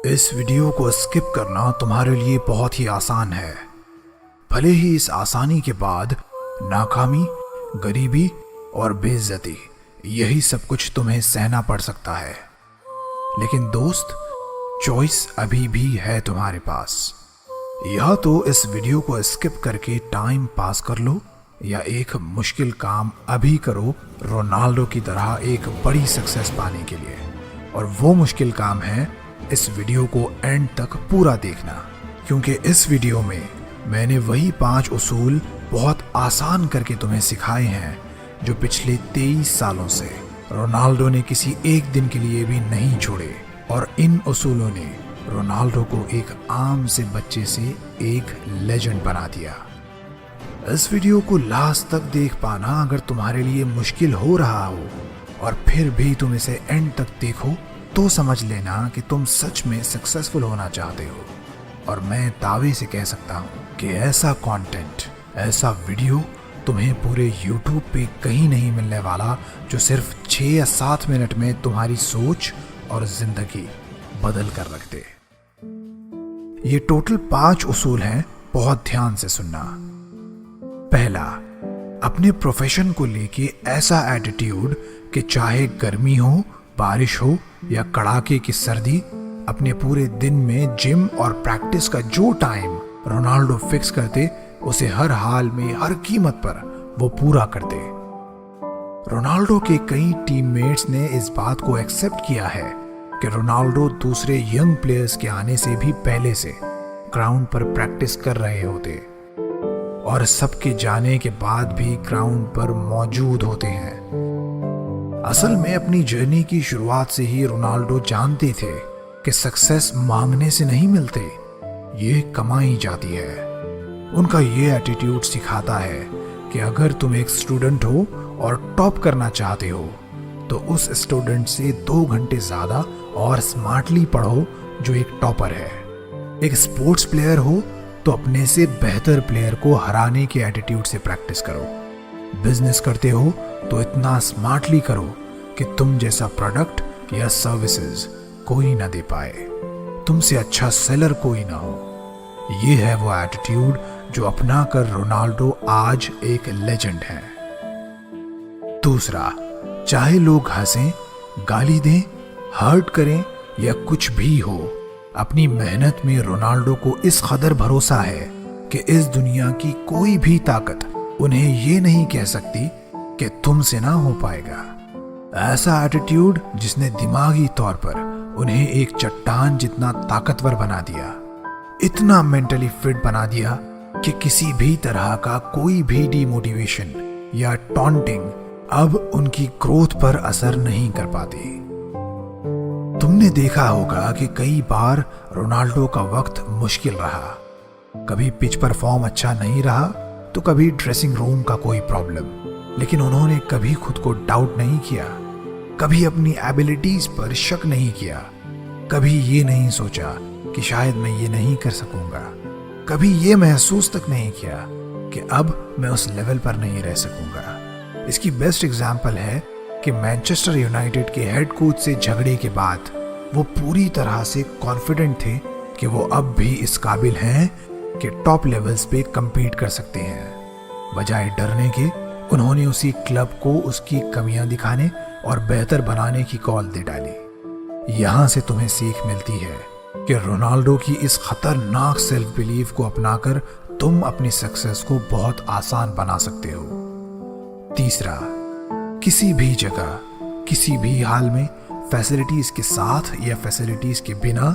इस वीडियो को स्किप करना तुम्हारे लिए बहुत ही आसान है। भले ही इस आसानी के बाद नाकामी, गरीबी और बेइज्जती, यही सब कुछ तुम्हें सहना पड़ सकता है, लेकिन दोस्त, चॉइस अभी भी है तुम्हारे पास। या तो इस वीडियो को स्किप करके टाइम पास कर लो, या एक मुश्किल काम अभी करो रोनाल्डो की तरह एक बड़ी सक्सेस पाने के लिए। और वो मुश्किल काम है इस वीडियो को एंड तक पूरा देखना, क्योंकि इस वीडियो में मैंने वही 5 उसूल बहुत आसान करके तुम्हें सिखाए हैं जो पिछले 23 सालों से रोनाल्डो ने किसी एक दिन के लिए भी नहीं छोड़े। और इन उसूलों ने रोनाल्डो को एक आम से बच्चे से एक लेजेंड बना दिया। इस वीडियो को लास्ट तक देख पाना अगर तुम्हारे लिए मुश्किल हो रहा हो और फिर भी तुम इसे एंड तक देखो तो समझ लेना कि तुम सच में सक्सेसफुल होना चाहते हो। और मैं दावे से कह सकता हूँ कि ऐसा कंटेंट, ऐसा वीडियो तुम्हें पूरे YouTube पे कहीं नहीं मिलने वाला जो सिर्फ 6 या 7 मिनट में तुम्हारी सोच और जिंदगी बदल कर रख दे। ये टोटल 5 उसूल हैं, बहुत ध्यान से सुनना। पहला, अपने प्रोफेशन को लेके ऐसा एटीट्यूड कि चाहे गर्मी हो, बारिश हो या कड़ाके की सर्दी, अपने पूरे दिन में जिम और प्रैक्टिस का जो टाइम रोनाल्डो फिक्स करते उसे हर हाल में, हर कीमत पर वो पूरा करते। रोनाल्डो के कई टीममेट्स ने इस बात को एक्सेप्ट किया है कि रोनाल्डो दूसरे यंग प्लेयर्स के आने से भी पहले से ग्राउंड पर प्रैक्टिस कर रहे होते और सबके जाने के बाद भी ग्राउंड पर मौजूद होते हैं। असल में अपनी जर्नी की शुरुआत से ही रोनाल्डो जानते थे कि सक्सेस मांगने से नहीं मिलते, ये कमाई जाती है। उनका ये एटीट्यूड सिखाता है कि अगर तुम एक स्टूडेंट हो और टॉप करना चाहते हो तो उस स्टूडेंट से 2 घंटे ज्यादा और स्मार्टली पढ़ो जो एक टॉपर है। एक स्पोर्ट्स प्लेयर हो तो अपने से बेहतर प्लेयर को हराने के एटीट्यूड से प्रैक्टिस करो। बिजनेस करते हो तो इतना स्मार्टली करो कि तुम जैसा प्रोडक्ट या सर्विसेज कोई ना दे पाए, तुमसे अच्छा सेलर कोई ना हो। ये है वो एटीट्यूड जो अपना कर रोनाल्डो आज एक लेजेंड है। दूसरा, चाहे लोग हंसें, गाली दें, हर्ट करें या कुछ भी हो, अपनी मेहनत में रोनाल्डो को इस कदर भरोसा है कि इस दुनिया की कोई भी ताकत उन्हें ये नहीं कह सकती कि तुमसे ना हो पाएगा। ऐसा एटीट्यूड जिसने दिमागी तौर पर उन्हें एक चट्टान जितना ताकतवर बना दिया, इतना मेंटली फिट बना दिया कि किसी भी तरह का कोई भी डिमोटिवेशन या टॉन्टिंग अब उनकी ग्रोथ पर असर नहीं कर पाती। तुमने देखा होगा कि कई बार रोनाल्डो का वक्त मुश्किल रहा, कभी पिच पर फॉर्म अच्छा नहीं रहा तो कभी ड्रेसिंग रूम का कोई प्रॉब्लम, लेकिन उन्होंने कभी खुद को डाउट नहीं किया, कभी अपनी एबिलिटीज पर शक नहीं किया, कभी ये नहीं सोचा कि शायद मैं ये नहीं कर सकूंगा, कभी ये महसूस तक नहीं किया कि अब मैं उस लेवल पर नहीं रह सकूंगा। इसकी बेस्ट एग्जाम्पल है कि मैनचेस्टर यूनाइटेड के हेड कोच से झगड़े के बाद वो पूरी तरह से कॉन्फिडेंट थे कि वो अब भी इस काबिल हैं कि टॉप लेवल्स पे compete कर सकते हैं। बजाय डरने के उन्होंने उसी क्लब को उसकी कमियां दिखाने और बेहतर बनाने की कॉल दे डाली। यहां से तुम्हें सीख मिलती है कि रोनाल्डो की इस खतरनाक सेल्फ बिलीफ को अपनाकर तुम अपनी सक्सेस को बहुत आसान बना सकते हो। तीसरा, किसी भी जगह, किसी भी हाल में फैसिलिटीज के साथ या फैसिलिटीज के बिना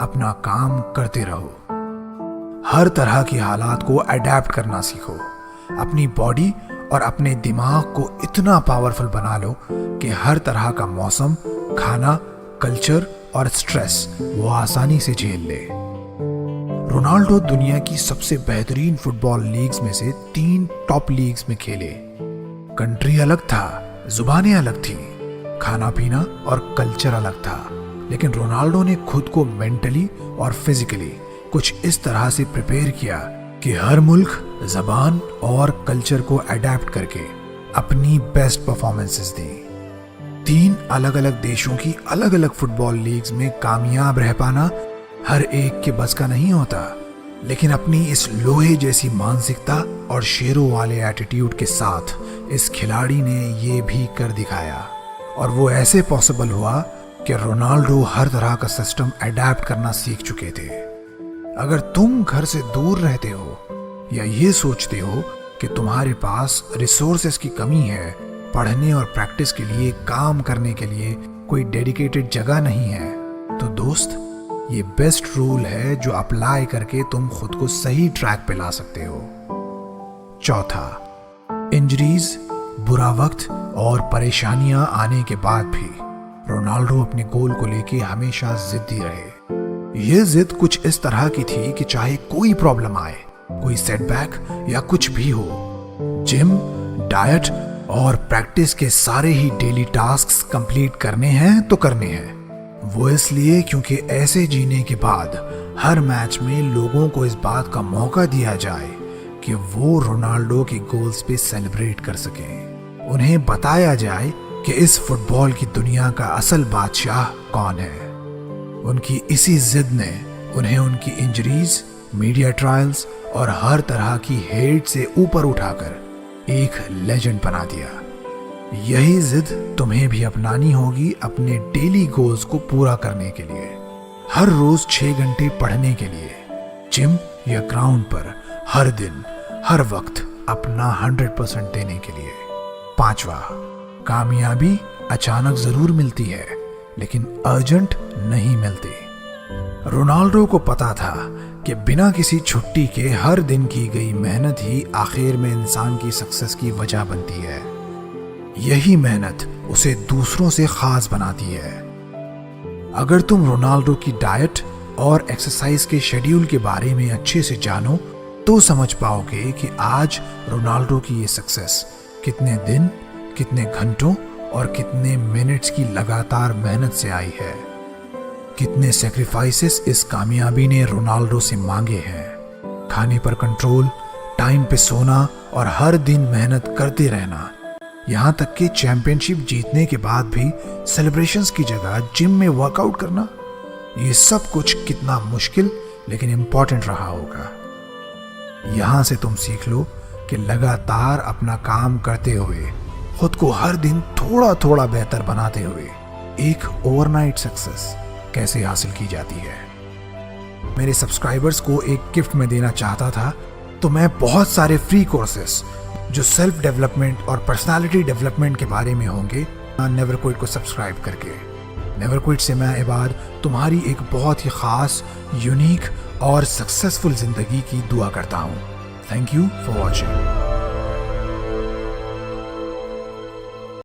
अपना काम करते रहो। हर तरह की हालात को अडेप्ट करना सीखो। अपनी बॉडी और अपने दिमाग को इतना पावरफुल बना लो कि हर तरह का मौसम, खाना, कल्चर और स्ट्रेस वो आसानी से झेल ले। रोनाल्डो दुनिया की सबसे बेहतरीन फुटबॉल लीग्स में से 3 टॉप लीग्स में खेले। कंट्री अलग था, जुबानें अलग थी, खाना पीना और कल्चर अलग था, लेकिन रोनाल्डो ने खुद को मेंटली और फिजिकली कुछ इस तरह से प्रिपेयर किया कि हर मुल्क, जबान और कल्चर को अडेप्ट करके अपनी बेस्ट परफॉर्मेंसेस दी। 3 अलग अलग देशों की अलग अलग फुटबॉल लीग्स में कामयाब रह पाना हर एक के बस का नहीं होता, लेकिन अपनी इस लोहे जैसी मानसिकता और शेरों वाले एटीट्यूड के साथ इस खिलाड़ी ने ये भी कर दिखाया। और वो ऐसे पॉसिबल हुआ कि रोनाल्डो हर तरह का सिस्टम अडेप्ट करना सीख चुके थे। अगर तुम घर से दूर रहते हो या ये सोचते हो कि तुम्हारे पास रिसोर्सेस की कमी है, पढ़ने और प्रैक्टिस के लिए, काम करने के लिए कोई डेडिकेटेड जगह नहीं है, तो दोस्त ये बेस्ट रूल है जो अप्लाई करके तुम खुद को सही ट्रैक पे ला सकते हो। चौथा, इंजरीज, बुरा वक्त और परेशानियां आने के बाद भी रोनाल्डो अपने गोल को लेके हमेशा जिद्दी रहे। ये जिद कुछ इस तरह की थी कि चाहे कोई प्रॉब्लम आए, कोई सेटबैक या कुछ भी हो, जिम, डाइट और प्रैक्टिस के सारे ही डेली टास्क्स कंप्लीट करने हैं तो करने हैं। वो इसलिए क्योंकि ऐसे जीने के बाद हर मैच में लोगों को इस बात का मौका दिया जाए कि वो रोनाल्डो के गोल्स पे सेलिब्रेट कर सकें। उन्हें बताया जाए कि इस फुटबॉल की दुनिया का असल बादशाह कौन है। उनकी इसी जिद ने उन्हें उनकी इंजरीज, मीडिया ट्रायल्स और हर तरह की हेट से ऊपर उठाकर एक लेजेंड बना दिया। यही जिद तुम्हें भी अपनानी होगी अपने डेली गोल्स को पूरा करने के लिए। हर रोज 6 घंटे पढ़ने के लिए, जिम या ग्राउंड पर हर दिन, हर वक्त अपना 100% देने के लिए। पांचवा, कामयाबी अचानक जरूर मिलती है, लेकिन अर्जेंट नहीं मिलती। रोनाल्डो को पता था कि बिना किसी छुट्टी के हर दिन की गई मेहनत ही आखिर में इंसान की सक्सेस की वजह बनती है। यही मेहनत उसे दूसरों से खास बनाती है। अगर तुम रोनाल्डो की डाइट और एक्सरसाइज के शेड्यूल के बारे में अच्छे से जानो तो समझ पाओगे कि आज रोनाल्डो की ये सक्सेस कितने दिन, कितने घंटों और कितने मिनट्स की लगातार मेहनत से आई है। कितने सैक्रिफाइसेस इस कामयाबी ने रोनाल्डो से मांगे हैं। खाने पर कंट्रोल, टाइम पे सोना और हर दिन मेहनत करते रहना, यहाँ तक कि चैंपियनशिप जीतने के बाद भी सेलिब्रेशंस की जगह जिम में वर्कआउट करना। ये सब कुछ कितना मुश्किल लेकिन इंपॉर्टेंट रहा होगा। यहाँ से तुम सीख लो कि लगातार अपना काम करते हुए, खुद को हर दिन थोड़ा थोड़ा बेहतर बनाते हुए एक ओवरनाइट सक्सेस कैसे हासिल की जाती है। मेरे सब्सक्राइबर्स को एक गिफ्ट में देना चाहता था, तो मैं बहुत सारे फ्री कोर्सेस जो सेल्फ डेवलपमेंट और पर्सनालिटी डेवलपमेंट के बारे में होंगे, नेवर क्विट को सब्सक्राइब करके। नेवर क्विट से मैं इबाद तुम्हारी एक बहुत ही खास, यूनिक और सक्सेसफुल जिंदगी की दुआ करता हूँ। Thank you for watching.